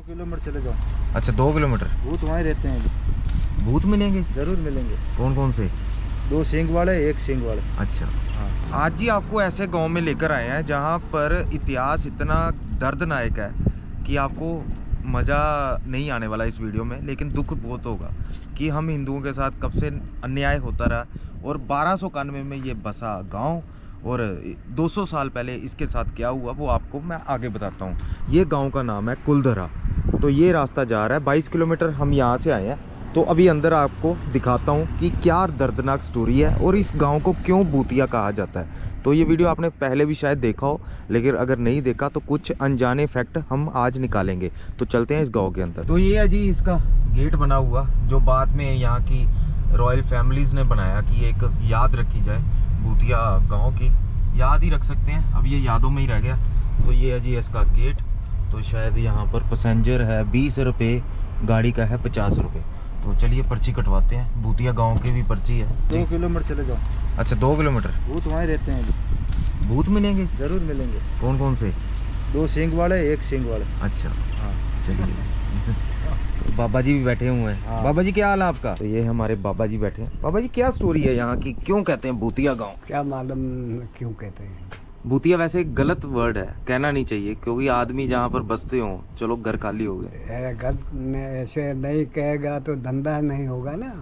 Kilometre चले जाओ। अच्छा 2 किलोमीटर। भूत वहीं रहते हैं। भूत मिलेंगे? जरूर मिलेंगे। कौन कौन से? 2 सींग वाले, 1 सींग वाले। अच्छा हाँ। आज जी आपको ऐसे गांव में लेकर आए हैं जहां पर इतिहास इतना दर्दनाक है कि आपको मज़ा नहीं आने वाला इस वीडियो में, लेकिन दुख बहुत होगा कि हम हिंदुओं के साथ कब से अन्याय होता रहा और 1291 में ये बसा गांव और 200 साल पहले इसके साथ क्या हुआ वो आपको मैं आगे बताता हूँ। ये गांव का नाम है कुलधरा। तो ये रास्ता जा रहा है 22 किलोमीटर, हम यहाँ से आए हैं। तो अभी अंदर आपको दिखाता हूँ कि क्या दर्दनाक स्टोरी है और इस गांव को क्यों भूतिया कहा जाता है। तो ये वीडियो आपने पहले भी शायद देखा हो, लेकिन अगर नहीं देखा तो कुछ अनजाने फैक्ट हम आज निकालेंगे। तो चलते हैं इस गांव के अंदर। तो ये है जी इसका गेट बना हुआ, जो बाद में यहाँ की रॉयल फैमिलीज़ ने बनाया कि एक याद रखी जाए भूतिया गाँव की। याद ही रख सकते हैं, अब ये यादों में ही रह गया। तो ये है जी इसका गेट। तो शायद यहाँ पर पैसेंजर है 20 रुपये, गाड़ी का है 50 रुपये। तो चलिए पर्ची कटवाते हैं। भूतिया गांव की भी पर्ची है। 2 किलोमीटर चले जाओ। अच्छा 2 किलोमीटर। भूत वहीं रहते हैं। भूत मिलेंगे? जरूर मिलेंगे। कौन कौन से? 2 सींग वाले, 1 सींग वाले। अच्छा हाँ। चलिए तो बाबा जी भी बैठे हुए हैं। हाँ। बाबा जी क्या हाल है आपका? तो ये हमारे बाबा जी बैठे हैं। बाबा जी क्या स्टोरी है यहाँ की, क्यों कहते हैं भूतिया गाँव? क्या मालूम क्यों कहते हैं। भूतिया वैसे एक गलत वर्ड है, कहना नहीं चाहिए, क्योंकि आदमी जहाँ पर बसते हो, चलो घर खाली हो गए। घर में ऐसे नहीं कहेगा तो धंधा नहीं होगा ना।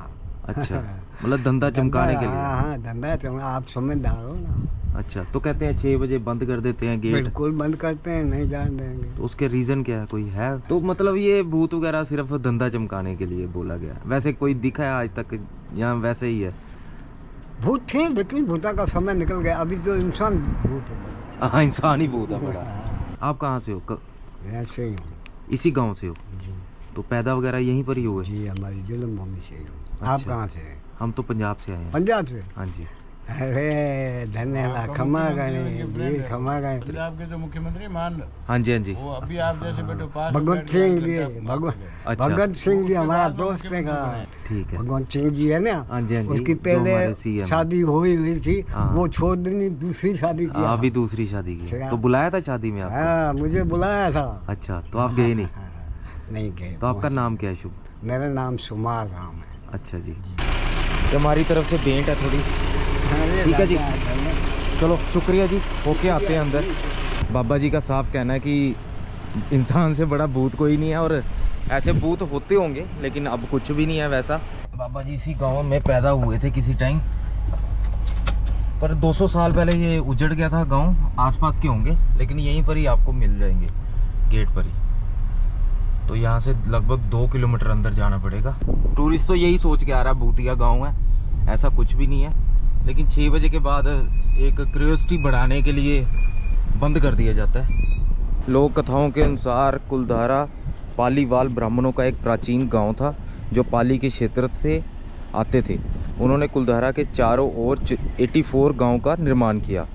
अच्छा मतलब धंधा चमकाने के लिए। हाँ धंधा आप समझदार हो ना। अच्छा तो कहते हैं 6 बजे बंद कर देते हैं गेट। बिल्कुल बंद करते हैं, नहीं जान देंगे। तो उसके रीजन क्या है, कोई है? तो मतलब ये भूत वगैरह सिर्फ धंधा चमकाने के लिए बोला गया, वैसे कोई दिखा है आज तक यहाँ? वैसे ही है। भूत थे लेकिन भूता का समय निकल गया, अभी तो इंसान भूत है। हाँ इंसान ही भूत है बड़ा। आप कहाँ से हो? ऐसे ही हूँ। इसी गांव से हो? जी तो पैदा वगैरह यहीं पर ही हुए? जी हमारी जन्मभूमि से ही हूँ। अच्छा। आप कहाँ से हैं? हम तो पंजाब से आए हैं। पंजाब से? हाँ जी। अरे धन्यवाद, खमा गए जी, खमा गए। पंजाब के जो मुख्यमंत्री मान, हाँ जी हाँ जी। वो अभी आप जैसे बैठो पास। भगवत सिंह जी, अच्छा। भगत सिंह जी हमारा दोस्त है। ठीक है। भगवंत सिंह जी है ना, हाँ जी हाँ जी। उसकी जो हमारे पहले CM शादी हुई थी। हाँ। वो छोड़ देनी, दूसरी शादी की। अभी दूसरी शादी की। तो बुलाया था शादी में आपको? हाँ मुझे बुलाया था। अच्छा तो आप गए नहीं? नहीं गए। तो आपका नाम क्या है शुभ? मेरा नाम सुमार राम है। अच्छा जी। तो हमारी तरफ से भेंट है थोड़ी। ठीक है जी, चलो शुक्रिया जी। होके आते हैं अंदर। बाबा जी का साफ कहना है कि इंसान से बड़ा भूत कोई नहीं है, और ऐसे भूत होते होंगे लेकिन अब कुछ भी नहीं है वैसा। बाबा जी इसी गांव में पैदा हुए थे किसी टाइम, पर 200 साल पहले ये उजड़ गया था गांव। आसपास के होंगे लेकिन यहीं पर ही आपको मिल जाएंगे, गेट पर ही। तो यहाँ से लगभग 2 किलोमीटर अंदर जाना पड़ेगा। टूरिस्ट तो यही सोच के आ रहा है भूतिया गाँव है, ऐसा कुछ भी नहीं है। लेकिन 6 बजे के बाद एक क्यूरियोसिटी बढ़ाने के लिए बंद कर दिया जाता है। लोक कथाओं के अनुसार कुलधारा पालीवाल ब्राह्मणों का एक प्राचीन गांव था जो पाली के क्षेत्र से आते थे। उन्होंने कुलधारा के चारों ओर 84 गांव का निर्माण किया।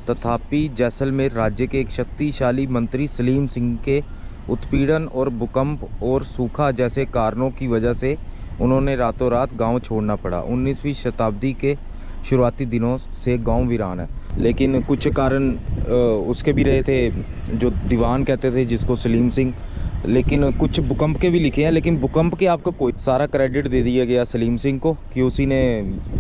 तथापि जैसलमेर राज्य के एक शक्तिशाली मंत्री सलीम सिंह के उत्पीड़न और भूकंप और सूखा जैसे कारणों की वजह से उन्होंने रातों रात गांव छोड़ना पड़ा। 19वीं शताब्दी के शुरुआती दिनों से गांव वीरान है, लेकिन कुछ कारण उसके भी रहे थे, जो दीवान कहते थे जिसको सलीम सिंह। लेकिन कुछ भूकंप के भी लिखे हैं, लेकिन भूकंप के आपको कोई सारा क्रेडिट दे दिया गया सलीम सिंह को कि उसी ने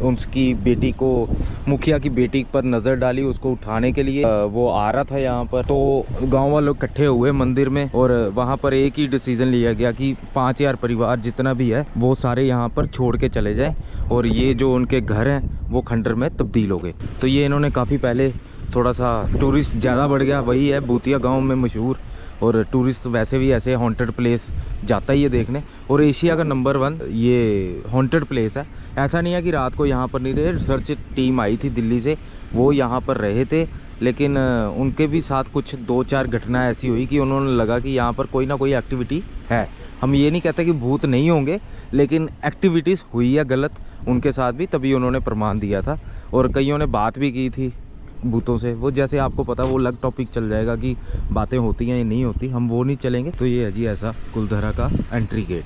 उसकी बेटी को, मुखिया की बेटी पर नज़र डाली उसको उठाने के लिए। वो आ रहा था यहाँ पर, तो गांव वालों इकट्ठे हुए मंदिर में और वहाँ पर एक ही डिसीजन लिया गया कि 5000 परिवार जितना भी है वो सारे यहाँ पर छोड़ के चले जाएं, और ये जो उनके घर हैं वो खंडर में तब्दील हो गए। तो ये इन्होंने काफ़ी पहले, थोड़ा सा टूरिस्ट ज़्यादा बढ़ गया, वही है भूतिया गाँव में मशहूर। और टूरिस्ट वैसे भी ऐसे हॉन्टेड प्लेस जाता ही है देखने, और एशिया का नंबर 1 ये हॉन्टेड प्लेस है। ऐसा नहीं है कि रात को यहाँ पर नहीं रहे। रिसर्च टीम आई थी दिल्ली से, वो यहाँ पर रहे थे, लेकिन उनके भी साथ कुछ 2-4 घटना ऐसी हुई कि उन्होंने लगा कि यहाँ पर कोई ना कोई एक्टिविटी है। हम ये नहीं कहते कि भूत नहीं होंगे, लेकिन एक्टिविटीज़ हुई है गलत उनके साथ भी, तभी उन्होंने प्रमाण दिया था। और कईयों ने बात भी की थी भूतों से, वो जैसे आपको पता वो अलग टॉपिक चल जाएगा कि बातें होती हैं या नहीं होती, हम वो नहीं चलेंगे। तो ये है जी ऐसा कुलधरा का एंट्री गेट।